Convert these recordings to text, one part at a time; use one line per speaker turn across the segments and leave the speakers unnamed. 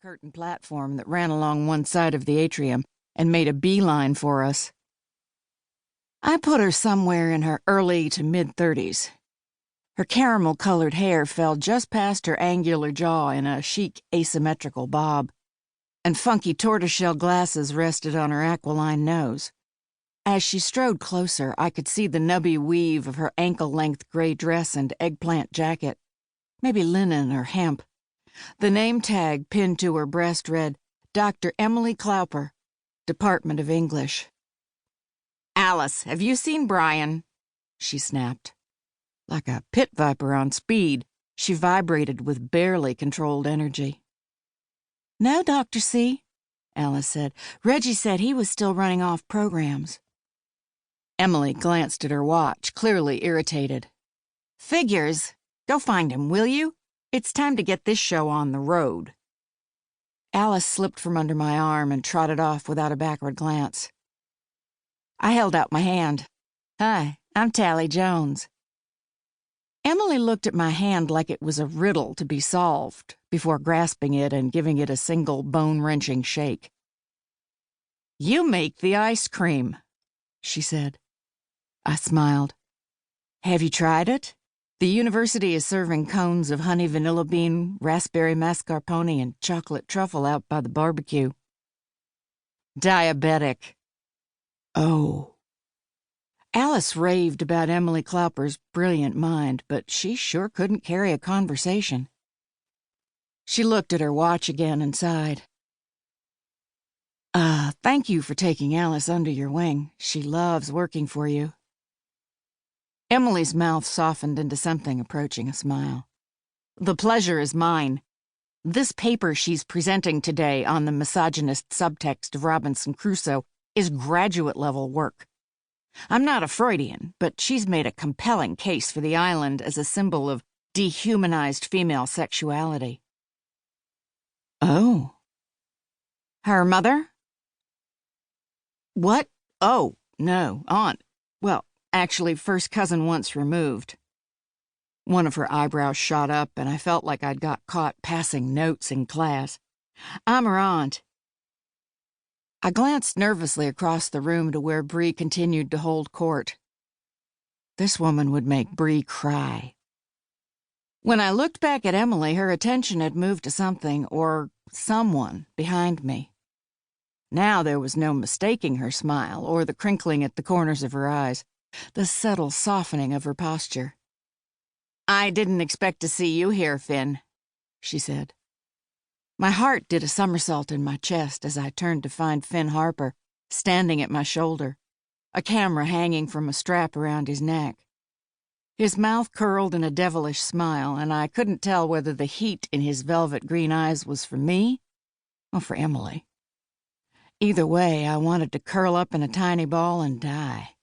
curtain platform that ran along one side of the atrium and made a beeline for us. I put her somewhere in her early to mid-30s. Her caramel-colored hair fell just past her angular jaw in a chic asymmetrical bob, and funky tortoiseshell glasses rested on her aquiline nose. As she strode closer, I could see the nubby weave of her ankle-length gray dress and eggplant jacket, maybe linen or hemp. The name tag pinned to her breast read, Dr. Emily Clowper, Department of English. "Alice, have you seen Brian?" she snapped. Like a pit viper on speed, she vibrated with barely controlled energy. "No, Dr. C," Alice said. "Reggie said he was still running off programs." Emily glanced at her watch, clearly irritated. "Figures. Go find him, will you? It's time to get this show on the road." Alice slipped from under my arm and trotted off without a backward glance. I held out my hand. "Hi, I'm Tallulah Jones." Emily looked at my hand like it was a riddle to be solved before grasping it and giving it a single bone-wrenching shake. "You make the ice cream," she said. I smiled. "Have you tried it? The university is serving cones of honey vanilla bean, raspberry mascarpone, and chocolate truffle out by the barbecue." "Diabetic." "Oh." Alice raved about Emily Clowper's brilliant mind, but she sure couldn't carry a conversation. She looked at her watch again and sighed. Thank you for taking Alice under your wing. She loves working for you." Emily's mouth softened into something approaching a smile. "The pleasure is mine. This paper she's presenting today on the misogynist subtext of Robinson Crusoe is graduate-level work. I'm not a Freudian, but she's made a compelling case for the island as a symbol of dehumanized female sexuality." "Oh." "Her mother?" "What? Oh, no, aunt. Well, actually, first cousin once removed." One of her eyebrows shot up, and I felt like I'd got caught passing notes in class. "I'm her aunt." I glanced nervously across the room to where Bree continued to hold court. This woman would make Bree cry. When I looked back at Emily, her attention had moved to something or someone behind me. Now there was no mistaking her smile or the crinkling at the corners of her eyes, the subtle softening of her posture. "I didn't expect to see you here, Finn," she said. My heart did a somersault in my chest as I turned to find Finn Harper standing at my shoulder, a camera hanging from a strap around his neck. His mouth curled in a devilish smile, and I couldn't tell whether the heat in his velvet green eyes was for me or for Emily. Either way, I wanted to curl up in a tiny ball and die.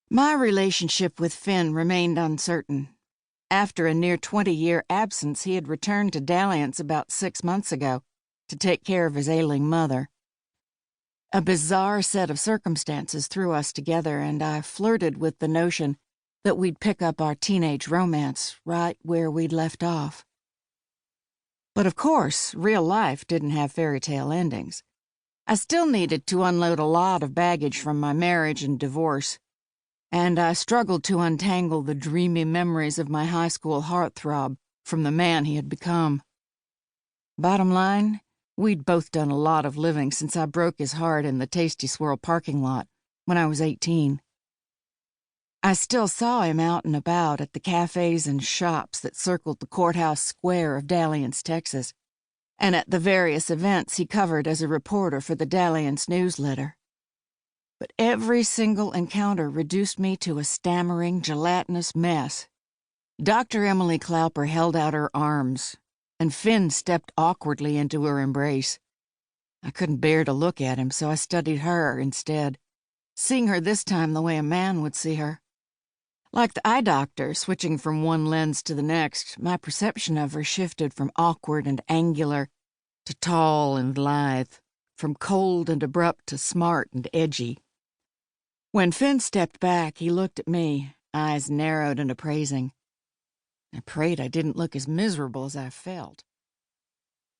My relationship with Finn remained uncertain. After a near 20-year absence, he had returned to Dalliance about 6 months ago to take care of his ailing mother. A bizarre set of circumstances threw us together, and I flirted with the notion that we'd pick up our teenage romance right where we'd left off. But of course, real life didn't have fairy tale endings. I still needed to unload a lot of baggage from my marriage and divorce, and I struggled to untangle the dreamy memories of my high school heartthrob from the man he had become. Bottom line, we'd both done a lot of living since I broke his heart in the Tasty Swirl parking lot when I was 18. I still saw him out and about at the cafes and shops that circled the courthouse square of Dalliance, Texas, and at the various events he covered as a reporter for the Dalliance newsletter. But every single encounter reduced me to a stammering, gelatinous mess. Dr. Emily Clowper held out her arms, and Finn stepped awkwardly into her embrace. I couldn't bear to look at him, so I studied her instead, seeing her this time the way a man would see her. Like the eye doctor, switching from one lens to the next, my perception of her shifted from awkward and angular to tall and lithe, from cold and abrupt to smart and edgy. When Finn stepped back, he looked at me, eyes narrowed and appraising. I prayed I didn't look as miserable as I felt.